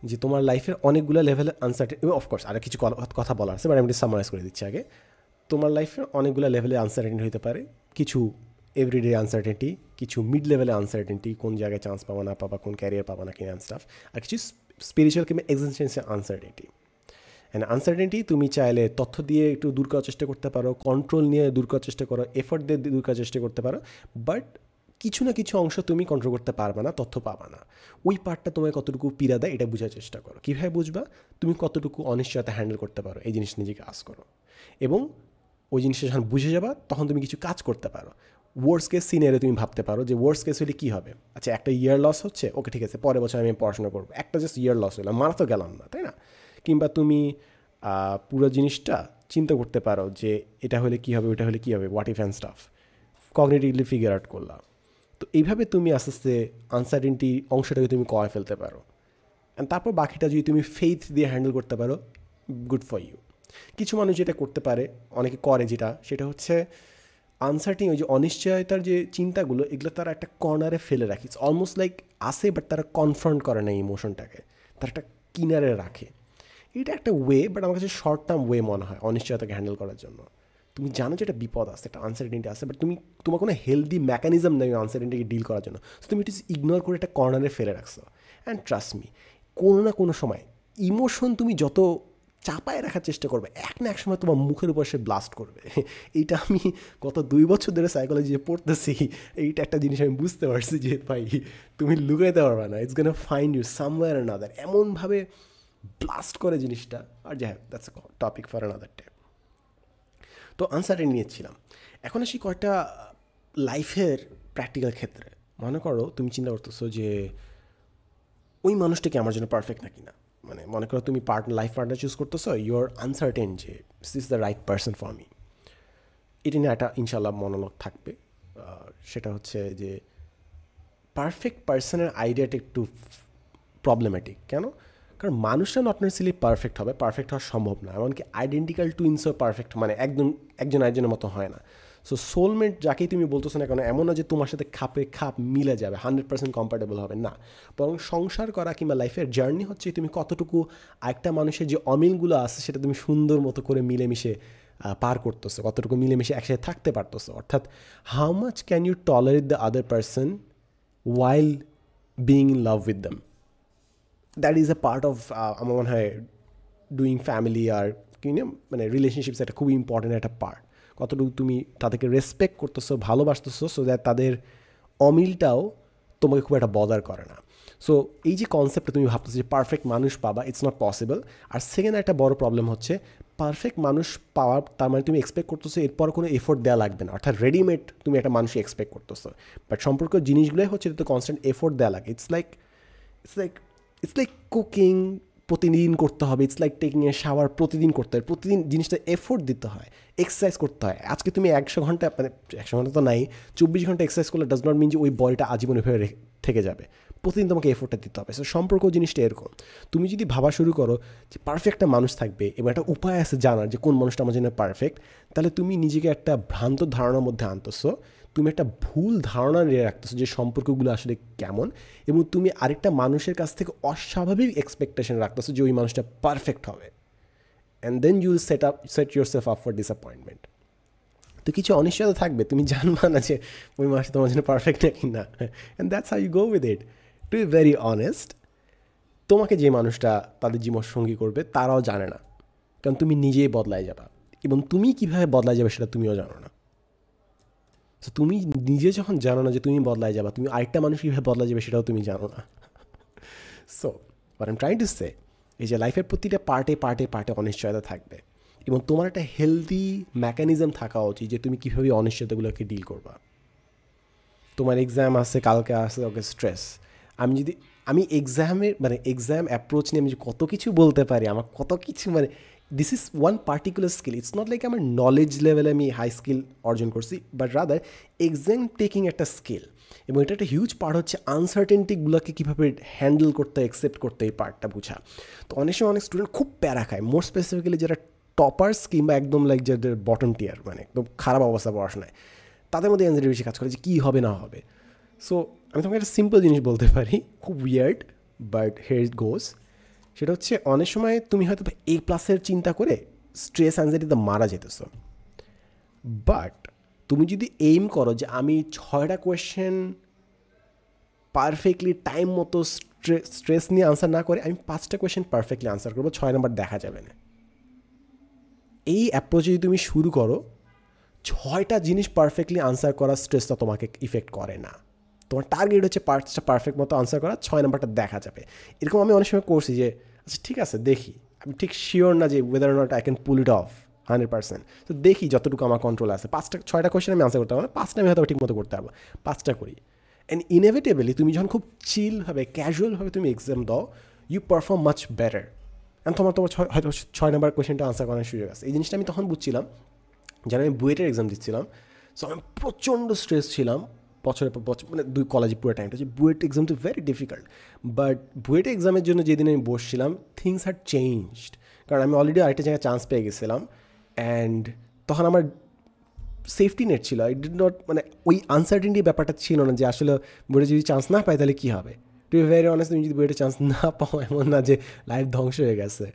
যে তোমার লাইফের অনেকগুলো লেভেলে আনসার্টেন, অফকোর্স আর কিছু কথা বলার আছে, বাট আমি সামারাইজ করে দিচ্ছি আগে। তোমার লাইফের অনেকগুলো লেভেলে আনসার্টেনিটি হতে পারে, কিছু এভরিডে আনসার্টেনিটি, কিছু মিড লেভেলে আনসার্টেনিটি, কোন জায়গায় চান্স পাবা না পাবা, কোন ক্যারিয়ার পাবা না কিনা স্টাফ, আর কিছু স্পিরিচুয়াল কিংবা এক্সিস্টেন্সিয়াল আনসার্টেনিটি। অ্যান্ড আনসার্টেনিটি তুমি চাইলে তথ্য দিয়ে একটু দূর করার চেষ্টা করতে পারো, কন্ট্রোল নিয়ে দূর করার চেষ্টা করো, এফোর্ট দিয়ে দূর করার চেষ্টা করতে পারো, বাট কিছু না কিছু অংশ তুমি কন্ট্রোল করতে পারবে না, তথ্য পাবা না। ওই পার্টটা তোমায় কতটুকু পীড়া দেয় এটা বোঝার চেষ্টা করো। কীভাবে বুঝবা? তুমি কতটুকু অনিশ্চয়তা হ্যান্ডেল করতে পারো, এই জিনিসটা নিজেকে আস করো, এবং ওই জিনিসটা যখন বুঝে যাবা তখন তুমি কিছু কাজ করতে পারো। ওয়ার্স্ট কেস সিনারিও তুমি ভাবতে পারো যে ওয়ার্স্ট কেস হলে কী হবে। আচ্ছা, একটা ইয়ার লস হচ্ছে, ওকে ঠিক আছে, পরের বছর আমি পড়াশোনা করবো, একটা জাস্ট ইয়ার লস হলো, মারা তো গেলাম না, তাই না? কিংবা তুমি পুরো জিনিসটা চিন্তা করতে পারো যে এটা হলে কী হবে, ওইটা হলে কী হবে, what if and stuff, cognitively figure out করলাম। তো এইভাবে তুমি আস্তে আস্তে আনসার্টেনিটি অংশটাকে তুমি কয়ে ফেলতে পারো, অ্যান্ড তারপর বাকিটা যদি তুমি ফেইথ দিয়ে হ্যান্ডেল করতে পারো, গুড ফর ইউ। কিছু মানুষ যেটা করতে পারে, অনেকে করে যেটা, সেটা হচ্ছে আনসার্টিন, ওই যে অনিশ্চয়তার যে চিন্তাগুলো, এগুলো তারা একটা কর্নারে ফেলে রাখে। ইটস অলমোস্ট লাইক আসে, বাট তারা কনফ্রন্ট করে না ইমোশনটাকে, তারা একটা কিনারে রাখে। এটা একটা ওয়ে, বাট আমার কাছে শর্ট টার্ম ওয়ে মনে হয় অনিশ্চয়তাকে হ্যান্ডেল করার জন্য। তুমি জানো যে একটা বিপদ আসছে, একটা আনসার্টেনিটি আসছে, বাট তোমার কোনো হেলদি মেকানিজম নেই আনসার্টেনিটিকে ডিল করার জন্য। তো তুমি ইট ইগনোর করে একটা কর্নারে ফেলে রাখছো। অ্যান্ড ট্রাস্ট মি, কোনো না কোনো সময় ইমোশন তুমি যত চাপায় রাখার চেষ্টা করবে, এক না এক সময় তোমার মুখের উপর সে ব্লাস্ট করবে। এইটা আমি গত 2 বছর ধরে সাইকোলজি পড়তেছি, এইটা একটা জিনিস আমি বুঝতে পারছি যে ভাই তুমি লুকাইতে পারবে না, it's gonna find you somewhere another, এমনভাবে ব্লাস্ট করে জিনিসটা। আর যাই হোক, that's a topic for another day. তো আনসার্টেন নিয়েছিলাম। এখন আসি কয়েকটা লাইফের প্র্যাকটিক্যাল ক্ষেত্রে। মনে করো তুমি চিন্তা করতেছো যে ওই মানুষটা কি আমার জন্য পারফেক্ট নাকি না। মানে মনে করো তুমি লাইফ পার্টনার চুজ করতেছো, ইউ আর আনসার্টেন যে this is the right person for me. এটা নিয়ে একটা ইনশাল্লাহ মনোলগ থাকবে। সেটা হচ্ছে যে পারফেক্ট পার্সনের আইডিয়াটা একটু প্রবলেম্যাটিক। কেন? কারণ মানুষরা নট নেসেসারিলি পারফেক্ট হবে, পারফেক্ট হওয়া সম্ভব না। এমনকি আইডেন্টিক্যাল টুইন্সও পারফেক্ট মানে একজন আরেকজনের মতো হয় না। সো সোলমেট যাকেই তুমি বলতেছো না কেন, এমন না যে তোমার সাথে খাপ মিলে যাবে, 100% কম্পার্টেবল হবে না। বরং সংসার করা কিংবা লাইফের জার্নি হচ্ছে তুমি কতটুকু একটা মানুষের যে অমিলগুলো আছে সেটা তুমি সুন্দর মতো করে মিলেমিশে পার করতেছো, কতটুকু মিলেমিশে একসাথে থাকতে পারতেছো, অর্থাৎ how much can you tolerate the other person while being in love with them. That is a part of আমার মনে হয় ডুইং ফ্যামিলি আর মানে রিলেশনশিপস একটা খুবই ইম্পর্টেন্ট একটা পার্ট। কতটুকু তুমি তাদেরকে রেসপেক্ট করতেছো, ভালোবাসতেছো, সো দ্যাট তাদের অমিলটাও তোমাকে খুব একটা বদার করে না। সো এই যে কনসেপ্টটা তুমি ভাবতেছো যে পারফেক্ট মানুষ পাবা, ইটস নট পসিবল। আর সেকেন্ড একটা বড় প্রবলেম হচ্ছে পারফেক্ট মানুষ পাওয়া, তার মানে তুমি এক্সপেক্ট করতেছো এরপর কোনো এফোর্ট দেওয়া লাগবে না, অর্থাৎ রেডিমেড তুমি একটা মানুষই এক্সপেক্ট করতেছো। বাট সম্পর্ক জিনিসগুলোই হচ্ছে তো কনস্ট্যান্ট এফোর্ট দেওয়া লাগে। ইটস লাইক কুকিং প্রতিদিন করতে হবে, it's like taking a shower প্রতিদিন করতে হয়, প্রতিদিন জিনিসটা এফোর্ট দিতে হয়, এক্সারসাইজ করতে হয়। আজকে তুমি 100 ঘন্টা, মানে 100 ঘন্টা তো নাই, 24 ঘন্টা এক্সারসাইজ করলে ডাজ নট মিন যে ওই বডিটা আজীবন এভাবে থেকে যাবে, প্রতিদিন তোমাকে এফোর্টটা দিতে হবে। সো সম্পর্ক জিনিসটা এরকম, তুমি যদি ভাবা শুরু করো যে পারফেক্ট একটা মানুষ থাকবে এবং একটা উপায় আছে জানার যে কোন মানুষটা আমার জন্য পারফেক্ট, তাহলে তুমি নিজেকে একটা ভ্রান্ত ধারণার মধ্যে আনতেছো, তুমি একটা ভুল ধারণা নিয়ে রাখতেছো যে সম্পর্কগুলো আসলে কেমন, এবং তুমি আরেকটা মানুষের কাছ থেকে অস্বাভাবিক এক্সপেকটেশন রাখতেছো যে ওই মানুষটা পারফেক্ট হবে, and then you set yourself up for disappointment. তো কিছু অনিশ্চয়তা থাকবে, তুমি জানবা না যে ওই মানুষটা তোমার জন্য পারফেক্ট নাকি না, and that's how you go with it. To be very honest, তোমাকে যে মানুষটা তাদের জীবন সঙ্গী করবে তারাও জানে না, কারণ তুমি নিজেই বদলায় যাবা, এবং তুমি কীভাবে বদলায় যাবে সেটা তুমিও জানো না। তো তুমি নিজে যখন জানো না যে তুমি বদলায় যাবা, তুমি আরেকটা মানুষ কীভাবে বদলা যাবে সেটাও তুমি জানো না। So what I am trying to say, এই যে লাইফের প্রতিটা পার্টে পার্টে পার্টে অনিশ্চয়তা থাকবে, এবং তোমার একটা হেলদি মেকানিজম থাকা উচিত যে তুমি কীভাবে অনিশ্চয়তাগুলোকে ডিল করবা। তোমার এক্সাম আছে, কালকে আছে, ওকে স্ট্রেস। আমি এক্সাম অ্যাপ্রোচ নিয়ে আমি যে কত কিছু বলতে পারি, আমার কত কিছু, মানে this is one particular skill. It's not like আমার নলেজ লেভেলে আমি হাই স্কিল অর্জন করছি, বাট রাদার এক্সাম টেকিং একটা স্কিল, এবং এটা একটা হিউজ পার্ট হচ্ছে আনসার্টেনটিগুলোকে কীভাবে হ্যান্ডেল করতে, অ্যাকসেপ্ট করতে, এই পার্টটা বোঝা। তো অনেক সময় অনেক স্টুডেন্ট খুব প্যারা খায়, মোর স্পেসিফিক্যালি যারা টপার্স কিংবা একদম লাইক যাদের বটম টিয়ার, মানে একদম খারাপ অবস্থা পড়াশোনায়, তাদের মধ্যে অ্যাংজাইটি বেশি কাজ করে যে কী হবে না হবে। সো আমি তোমাকে একটা সিম্পল জিনিস বলতে পারি, খুব উইয়ার্ড বাট হিয়ার ইট গোজ। সেটা হচ্ছে অনেক সময় তুমি হয়তো A+ চিন্তা করে স্ট্রেস অ্যাংজাইটিতে মারা যেতেছো, বাট তুমি যদি এইম করো যে আমি 6টা কোয়েশ্চেন পারফেক্টলি টাইম মতো স্ট্রেস নিয়ে আনসার না করে আমি 5টা কোয়েশ্চেন পারফেক্টলি আনসার করবো, 6 নাম্বার দেখা যাবে না, এই অ্যাপ্রোচ যদি তুমি শুরু করো, 6টা জিনিস পারফেক্টলি আনসার করার স্ট্রেসটা তোমাকে ইফেক্ট করে না। তোমার টার্গেট হচ্ছে 5টা পারফেক্ট মতো আনসার করা, 6 নাম্বারটা দেখা যাবে। এরকম আমি অনেক সময় করছি যে আচ্ছা ঠিক আছে দেখি, আমি ঠিক শিওর না যে weather not I can pool it off 100%, তো দেখি যতটুকু আমার কন্ট্রোল আছে। 6টা কোয়েশ্চেন আমি আনসার করতে পারবো না, 5টা আমি হয়তো ঠিক মতো করতে পারবো, 5টা করি। অ্যান্ড ইনএভিটেবলি তুমি যখন খুব চিলভাবে ক্যাজুয়ালভাবে তুমি এক্সাম দাও, you perform much better, and তোমার হয়তো 6 নাম্বার কোয়েশ্চেনটা আনসার করার সুযোগ আছে। এই জিনিসটা আমি তখন বুঝছিলাম যেন আমি বুয়েটের এক্সাম দিচ্ছিলাম। সো আমি প্রচণ্ড স্ট্রেস ছিলাম বছরের পর বছর, মানে কলেজে পুরো টাইমটা, যে বুয়েট এক্সাম তো ভেরি ডিফিকাল্ট। বাট বুয়েট এক্সামের জন্য যেদিন আমি বসছিলাম, থিংস হ্যাড চেঞ্জড, কারণ আমি অলরেডি আরেকটা জায়গায় চান্স পেয়ে গেছিলাম, অ্যান্ড তখন আমার সেফটি নেট ছিল। আই ডিড নট, মানে ওই আনসার্টেনটি ব্যাপারটা ছিল না যে আসলে বুয়েটে যদি চান্স না পাই তাহলে কী হবে। টু বি ভেরি অনেস্ট, তুমি যদি বুয়েটে চান্স না পাও, এমন না যে লাইফ ধ্বংস হয়ে গেছে।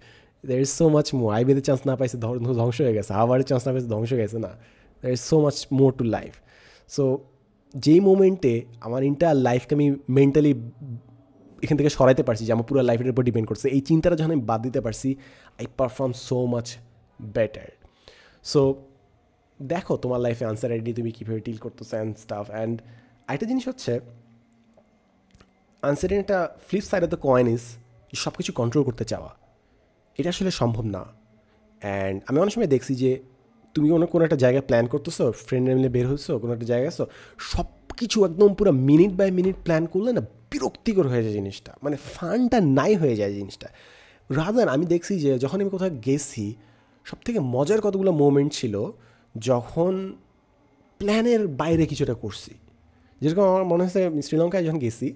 There is so much more. আইবিতে চান্স না পাইছে ধ্বংস হয়ে গেছে, হার্ভার্ডে চান্স না পাইছে ধ্বংস হয়ে গেছে, না, দের is so much more to life. So যেই মোমেন্টে আমার ইন্টার লাইফকে আমি মেন্টালি এখান থেকে সরাইতে পারছি যে আমার পুরো লাইফের উপর ডিপেন্ড করছে, এই চিন্তাটা যখন আমি বাদ দিতে পারছি, I perform so much better. So দেখো তোমার লাইফে আনসারটি তুমি কীভাবে ডিল করতেছো অ্যান্ড স্টাফ। অ্যান্ড আরেকটা জিনিস হচ্ছে আনসারটিটা flip side of the coin is সব কিছু কন্ট্রোল করতে চাওয়া, এটা আসলে সম্ভব না। অ্যান্ড আমি অনেক সময় দেখছি যে তুমি কোনো একটা জায়গায় প্ল্যান করতেছো, ফ্রেন্ডরা মিলে বের হয়েছো, কোনো একটা জায়গায় আসো, সব কিছু একদম পুরো মিনিট বাই মিনিট প্ল্যান করলে না বিরক্তিকর হয়ে যায় জিনিসটা, মানে ফানটা নাই হয়ে যায় জিনিসটা। রাদার আমি দেখছি যে যখন আমি কোথাও গেছি, সবথেকে মজার কতগুলো মোমেন্ট ছিল যখন প্ল্যানের বাইরে কিছুটা করছি। যেরকম আমার মনে হচ্ছে শ্রীলঙ্কায় যখন গেছি,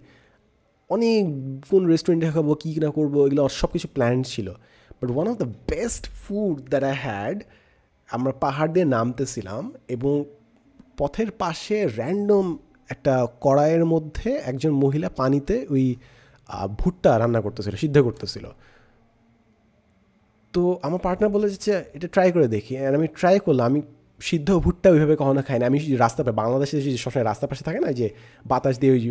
অনেক কোন রেস্টুরেন্টে খাবো, কী না করবো, এগুলো সব কিছু প্ল্যান ছিল। But one of the best food that I had, আমরা পাহাড় দিয়ে নামতেছিলাম এবং পথের পাশে র্যান্ডম একটা কড়াইয়ের মধ্যে একজন মহিলা পানিতে ওই ভুট্টা রান্না করতেছিল, সিদ্ধ করতেছিল। তো আমার পার্টনার বলে যে এটা ট্রাই করে দেখি, আর আমি ট্রাই করলাম। আমি সিদ্ধ ভুট্টা ওইভাবে কখনো খাই না। আমি রাস্তা বাংলাদেশে যে সবসময় রাস্তার পাশে থাকে না, যে বাতাস দিয়ে ওই যে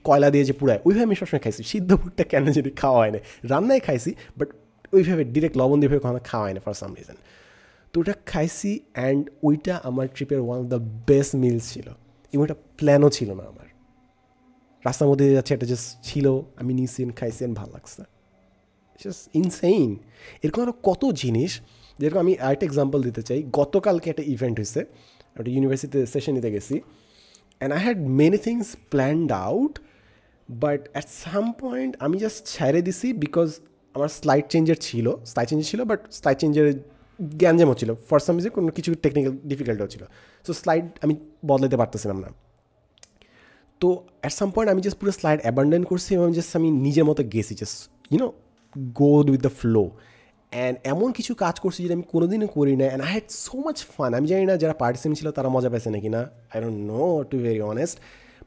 কয়লা দিয়ে যে পুরায়, ওইভাবে আমি সবসময় খাইছি। সিদ্ধ ভুট্টা কেন যদি খাওয়া হয় না, রান্নায় খাইছি, বাট ওইভাবে ডিরেক্ট লবণ দিয়ে কখনো খাওয়া হয় না ফর সাম রিজন। তো ওটা খাইছি, অ্যান্ড ওইটা আমার ট্রিপের one of the best meals ছিল। এবং ওইটা প্ল্যানও ছিল না আমার, রাস্তার মধ্যে দিয়ে যাচ্ছে, এটা জাস্ট ছিল, আমি নিয়েছি, খাইছি, ভালো লাগছে। Just insane. এরকম আরও কত জিনিস, যেরকম আমি আরেকটা এক্সাম্পল দিতে চাই। গতকালকে একটা ইভেন্ট হয়েছে, একটা ইউনিভার্সিটিতে সেশন নিতে গেছি, and I had many things planned out, but at some point আমি জাস্ট ছেড়ে দিছি, বিকজ আমার স্লাইড চেঞ্জের ছিল, বাট স্লাইড চেঞ্জের গ্যাঞ্জামও ছিল, ফর সাম রিজন কোনো কিছু টেকনিক্যাল ডিফিকাল্টও ছিল। সো স্লাইড আমি বদলাতে পারতেছিলাম না। তো অ্যাট সাম পয়েন্ট আমি জাস্ট পুরো স্লাইড অ্যাবান্ডন করছি, এবং জাস্ট আমি নিজের মতো গেছি, just go with the flow. And এমন কিছু কাজ করছি যেটা আমি কোনোদিনও করি না, and I had so much fun. আমি জানি না যারা পার্টিসিপেন্ট ছিল তারা মজা পেয়েছে নাকি না, I don't know, to very honest.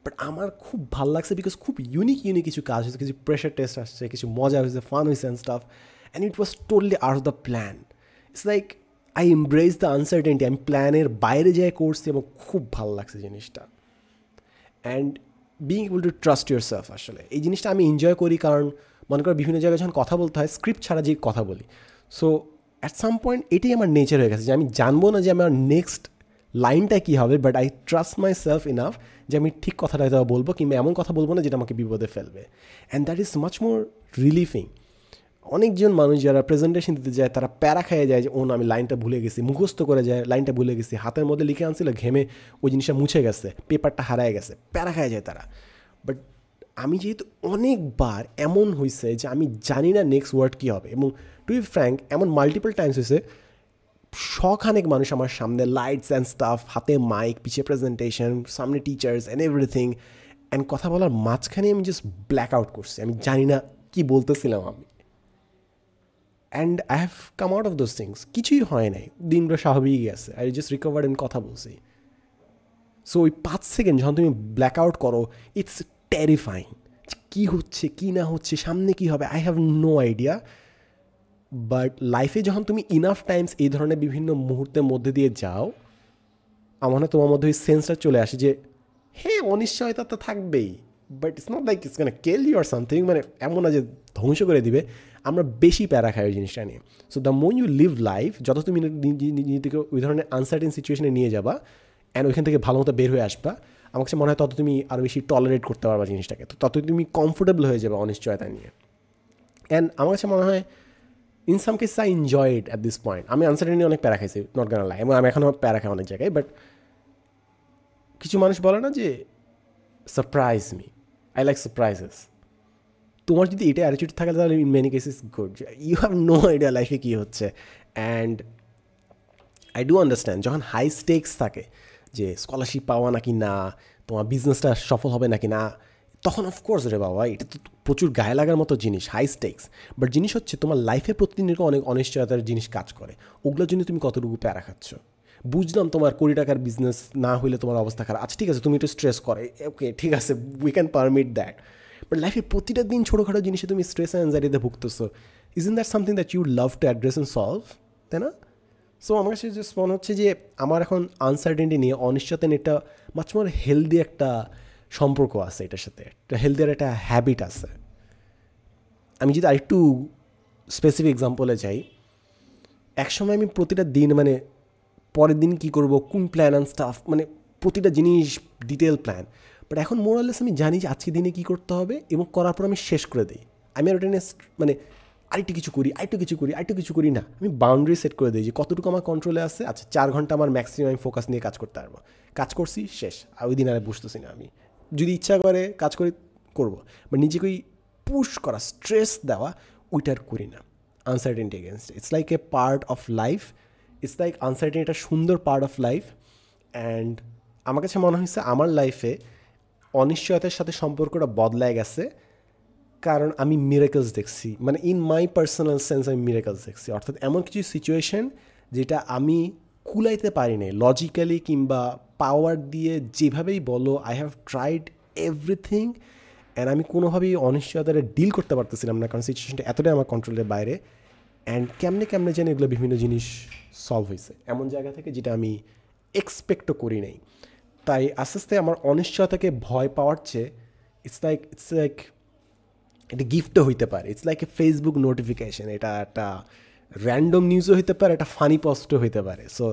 But আমার খুব ভালো লাগছে, বিকজ খুব ইউনিক কিছু কাজ হয়েছে, কিছু প্রেশার টেস্ট আসছে, কিছু মজা হয়েছে, ফান হয়েছে and staff, and it was totally out of the plan. It's like I embrace the uncertainty. আমি প্ল্যানের বাইরে যেয়ে করছি, এবং খুব ভালো লাগছে জিনিসটা। And being able to trust your self, আসলে এই জিনিসটা আমি এনজয় করি। কারণ মনে করো বিভিন্ন জায়গায় যখন কথা বলতে হয়, স্ক্রিপ্ট ছাড়া যে কথা বলি, সো অ্যাট সাম পয়েন্ট এটাই আমার নেচার হয়ে গেছে, যে আমি জানবো না যে আমার নেক্সট লাইনটা কী হবে, but I trust my self enough যে আমি ঠিক কথাটা হয়তো বলবো, কিংবা এমন কথা বলবো না যেটা আমাকে বিপদে ফেলবে। And that is much more রিলিফিং। অনেকজন মানুষ যারা প্রেজেন্টেশন দিতে যায়, তারা প্যারা খেয়ে যায় যে ও না, আমি লাইনটা ভুলে গেছি, মুখস্থ করে যায়, লাইনটা ভুলে গেছি, হাতের মধ্যে লিখে আনছিল, ঘেমে ওই জিনিসটা মুছে গেছে, পেপারটা হারায় গেছে, প্যারা খেয়ে যায় তারা। বাট আমি যেহেতু অনেকবার এমন হয়েছে যে আমি জানি না নেক্সট ওয়ার্ড কী হবে, এবং টু বি ফ্র্যাঙ্ক এমন মাল্টিপল টাইমস হয়েছে, শখানেক মানুষ আমার সামনে, লাইটস অ্যান্ড স্টাফ, হাতে মাইক, পিছিয়ে প্রেজেন্টেশন, সামনে টিচার্স অ্যান্ড এভরিথিং, অ্যান্ড কথা বলার মাঝখানে আমি জাস্ট ব্ল্যাক আউট করছি, আমি জানি না কী বলতেছিলাম আমি। And I have come out of those things, কিছুই হয় নাই, দিনটা স্বাভাবিকই আছে, আই জাস্ট রিকভার্ড এন্ড কথা বলছি। সো ওই 5 সেকেন্ড যখন তুমি ব্ল্যাক আউট করো, ইটস টেরিফাইং। কী হচ্ছে কী না হচ্ছে, সামনে কী হবে, I have no idea. But লাইফে যখন তুমি ইনাফ টাইমস এই ধরনের বিভিন্ন মুহূর্তের মধ্যে দিয়ে যাও, আমার মনে হয় তোমার মধ্যে ওই সেন্সটা চলে আসে যে হ্যাঁ, অনিশ্চয়তা তো থাকবেই, but it's not like it's can kill you or something, মানে এমন না যে ধ্বংস করে দিবে। আমরা বেশি প্যারা খাই ওই জিনিসটা নিয়ে। So the more you live life, যত তুমি নিজেকে ওই ধরনের আনসার্টেন সিচুয়েশনে নিয়ে যাবা, অ্যান্ড ওইখান থেকে ভালো মতো বের হয়ে আসবা, আমার কাছে মনে হয় তত তুমি আরও বেশি টলারেট করতে পারবা জিনিসটাকে, তো তত তুমি কমফোর্টেবল হয়ে যাবে অনিশ্চয়তা নিয়ে। অ্যান্ড আমার কাছে মনে হয় in some case I enjoy it at this point. আমি আনসার্টেন নিয়ে অনেক প্যারা খাইছি, নট গানা লাই, এবং আমি এখনও প্যারা খাই অনেক জায়গায়। বাট কিছু মানুষ বলে না যে surprise me, I like surprises. তোমার যদি এটা অ্যাটিটিউড থাকে, তাহলে in many cases good, you have no idea লাইফে কী হচ্ছে। অ্যান্ড আই ডু আন্ডারস্ট্যান্ড যখন হাই স্টেকস থাকে, যে স্কলারশিপ পাওয়া নাকি না, তোমার বিজনেসটা সফল হবে নাকি না, তখন অফকোর্স রে বাবা, এটা তো প্রচুর গায়ে লাগার মতো জিনিস, হাই স্টেকস। বাট জিনিস হচ্ছে তোমার লাইফে প্রতিদিন অনেক অনিশ্চয়তার জিনিস কাজ করে, ওগুলোর জন্য তুমি কতটুকু প্যারা খাচ্ছ। বুঝলাম তোমার 20 টাকার বিজনেস না হলে তোমার অবস্থা খারাপ, আচ্ছা ঠিক আছে, তুমি একটু স্ট্রেস করে, ওকে ঠিক আছে, we can permit that. But লাইফে প্রতিটা দিন ছোটোখাটো জিনিসে তুমি স্ট্রেস অ্যান্ড অ্যাংজাইটিতে ভুগতেছো, is in that something that you love to address and solve, তাই না? সো আমার কাছে জাস্ট মনে হচ্ছে যে আমার এখন আনসার্টেনটি নিয়ে, অনিশ্চয়তা নিয়ে একটা মাছ মোর হেলদি একটা সম্পর্ক আছে, এটার সাথে একটা হেলদি আর একটা হ্যাবিট আছে। আমি যদি আরেকটু স্পেসিফিক এক্সাম্পলে যাই, একসময় আমি প্রতিটা দিন, মানে পরের দিন কী করবো, কোন প্ল্যান অ্যান্ড স্টাফ, মানে প্রতিটা জিনিস ডিটেল প্ল্যান। বাট এখন মোরালেস আমি জানি যে আজকে দিনে কী করতে হবে, এবং করার পর আমি শেষ করে দিই। আমি আর ওটা নিয়ে মানে আরেকটু কিছু করি না, আমি বাউন্ডারি সেট করে দিই যে কতটুকু আমার কন্ট্রোলে আছে। আচ্ছা 4 ঘন্টা আমার ম্যাক্সিমাম আমি ফোকাস নিয়ে কাজ করতে পারবো, কাজ করছি শেষ, আর ওই দিন আর বুঝতেছি না। আমি যদি ইচ্ছা করে কাজ করবো, বাট নিজেকে ওই পুশ করা, স্ট্রেস দেওয়া, ওইটার করি না। Uncertainty against, it's like a part of life, it's like uncertain একটা সুন্দর পার্ট অফ লাইফ। অ্যান্ড আমার কাছে মনে হয়েছে আমার লাইফে অনিশ্চয়তার সাথে সম্পর্কটা বদলায় গেছে, কারণ আমি মিরাকলস দেখছি, মানে ইন মাই পার্সোনাল সেন্স আমি মিরাকলস দেখছি। অর্থাৎ এমন কিছু সিচুয়েশন যেটা আমি কুলাইতে পারি না লজিক্যালি কিংবা পাওয়ার দিয়ে, যেভাবেই বলো, I have tried everything, and আমি কোনোভাবেই অনিশ্চয়তাটা ডিল করতে পারতেছিলাম না, কারণ সিচুয়েশনটা এতটাই আমার কন্ট্রোলের বাইরে। অ্যান্ড কেমনে কেমনে যেন এগুলো বিভিন্ন জিনিস সলভ হয়েছে এমন জায়গা থেকে যেটা আমি এক্সপেক্টও করি নাই। তাই আস্তে আস্তে আমার অনিশ্চয়তাকে ভয় পাওয়ার চেয়ে ইটস লাইক এটা গিফটও হইতে পারে। It's like a Facebook notification, এটা একটা র্যান্ডম নিউজও হইতে পারে, একটা ফানি পোস্টও হইতে পারে। সো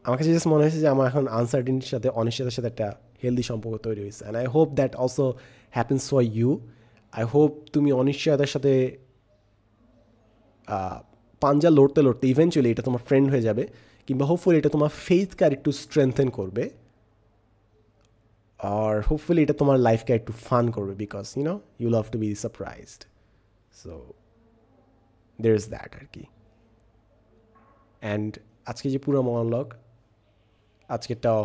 আমার কাছে জাস্ট মনে হয়েছে যে আমার এখন আনসার্টিনিটির সাথে অনিশ্চয়তার সাথে একটা হেলদি সম্পর্ক তৈরি হয়েছে। And I hope that also happens for you. I hope তুমি অনিশ্চয়তার সাথে পাঞ্জা লড়তে লড়তে ইভেনচুয়ালি এটা তোমার ফ্রেন্ড হয়ে যাবে, কিংবা হোপফুলি এটা তোমার ফেইথকে আর একটু স্ট্রেংথেন করবে, আর হোপফুলি এটা তোমার লাইফকে একটু ফান করবে, because you love to be surprised. So there is that আর কি। অ্যান্ড আজকে যে পুরো মনোলগ, আজকেরটাও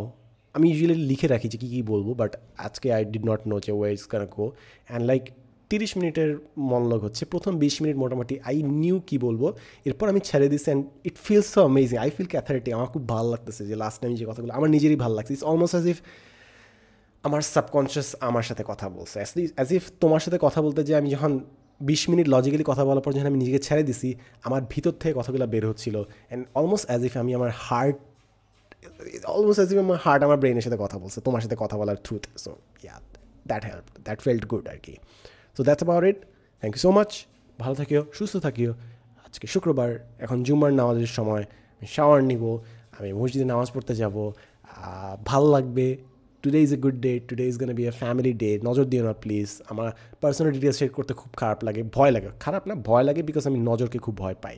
আমি ইউজুয়ালি লিখে রাখি যে কী কী বলবো, বাট আজকে আই ডিড নট নো যে way it's can go. And like 30 মিনিটের মনোলগ হচ্ছে, প্রথম 20 মিনিট মোটামুটি আই নিউ কী বলবো, এরপর আমি ছেড়ে দিচ্ছি। And it feels so amazing, I feel cathartic. আমার খুব ভালো লাগতেছে যে লাস্ট টাইম যে কথাগুলো আমার নিজেরই ভালো লাগছে। ইটস অলমোস্ট অ্যাজ ইফ আমার সাবকনশিয়াস আমার সাথে কথা বলছে, অ্যাজ ইফ তোমার সাথে কথা বলতে যে আমি যখন 20 মিনিট লজিক্যালি কথা বলার পর যখন আমি নিজেকে ছেড়ে দিছি, আমার ভিতর থেকে কথাগুলো বের হচ্ছিল। অ্যান্ড অলমোস্ট অ্যাজ ইফ আমি আমার হার্ট আমার ব্রেনের সাথে কথা বলছে তোমার সাথে কথা বলার থ্রুতে। So yeah, that felt good আর কি। So that's about it. Thank you so much. ভালো থাকিও, সুস্থ থাকিও। আজকে শুক্রবার, এখন জুম্মার নামাজের সময়, আমি শাওয়ার নিব, আমি মসজিদে নামাজ পড়তে যাব, ভাল লাগবে। Today is a good day, today is gonna B A family day. নজর দিও না প্লিজ। আমার পার্সোনাল ডিটেলস শেয়ার করতে খুব খারাপ লাগে, ভয় লাগে। খারাপ না, ভয় লাগে, বিকজ আমি নজরকে খুব ভয় পাই।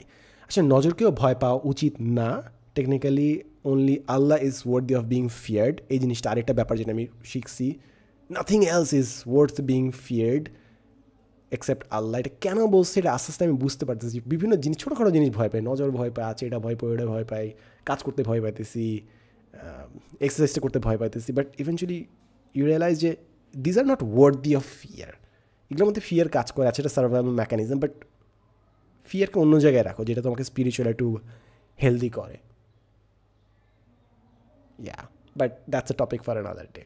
আসলে নজরকেও ভয় পাওয়া উচিত না। Technically only Allah is worthy of being feared. এই জিনিসটা আরেকটা ব্যাপার যেটা আমি শিখছি। Nothing else is worth being feared except Allah. এটা কেন বলছে এটা আস্তে আস্তে আমি বুঝতে পারতেছি। বিভিন্ন জিনিস, ছোটোখাটো জিনিস ভয় পাই, নজর ভয় পাই, আছে এটা ভয় পাই, ওটা ভয় পাই, কাজ করতে ভয় পাইতেছি, এক্সারসাইজটা করতে ভয় পাইতেছি। বাট ইভেনচুয়ালি ইউ রিয়েলাইজ যে these are not worthy of fear. এগুলোর মধ্যে ফিয়ার কাজ করে, আছে এটা সার্ভাইভাল মেকানিজম, বাট ফিয়ারকে অন্য জায়গায় রাখো যেটা তোমাকে স্পিরিচুয়াল একটু হেলদি করে। Yeah, but that's a topic for another day.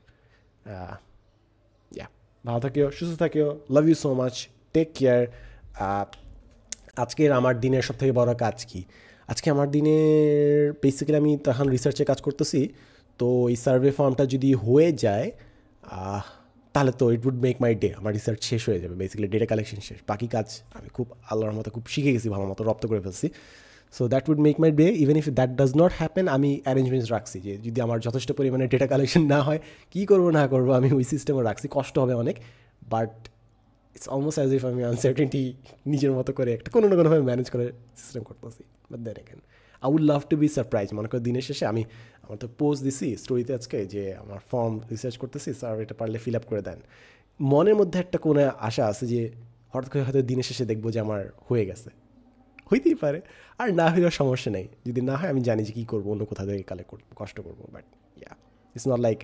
Yeah, ভালো থাকিও, সুস্থ থাকিও। Love you so much, take care. আজকের আমার দিনের সবথেকে বড় কাজ কি? আজকে আমার দিনের বেসিক্যালি আমি তখন রিসার্চে কাজ করতেছি। তো এই সার্ভে ফর্মটা যদি হয়ে যায় তাহলে তো it would make my day. আমার রিসার্চ শেষ হয়ে যাবে, বেসিক্যালি ডেটা কালেকশন শেষ। বাকি কাজ আমি খুব আল্লাহর মতো খুব শিখে গেছি, ভালো মতো রপ্ত করে ফেলছি। So that would make my day. Even if that does not happen, আমি অ্যারেঞ্জমেন্টস রাখছি যে যদি আমার যথেষ্ট পরিমাণে ডেটা কালেকশন না হয়, কী করবো না করবো, আমি ওই সিস্টেমও রাখছি। কষ্ট হবে অনেক, but it's almost as if আমি আনসার্টেনটি নিজের মতো করে একটা কোনো না কোনোভাবে ম্যানেজ করে সিস্টেম করতেছি। But then again I would love to be surprise. মনে করি দিনের শেষে আমার তো পোস্ট দিছি স্টোরিতে আজকে যে আমার ফর্ম রিসার্চ করতেছি, স্যার এটা পারলে ফিল আপ করে দেন। মনের মধ্যে একটা কোনো আশা আছে যে হঠাৎ করে হয়তো দিনের শেষে দেখবো যে আমার হয়ে গেছে। হইতেই পারে, আর না হইলেও সমস্যা নেই। যদি না হয় আমি জানি যে কী করবো, অন্য কোথাও থেকে কালেক্ট করবো, কষ্ট করবো। But yeah, it's not like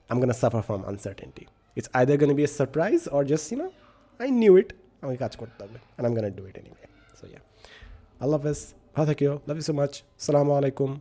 I am gonna suffer from uncertainty. It's either gonna B A surprise or just I knew it. আমাকে কাজ করতে হবে, and I'm gonna do it anyway. So yeah, আল্লাহ হাফেজ, ভালো থাকিও, লাভ ইউ সো মাচ, আসসালামু আলাইকুম।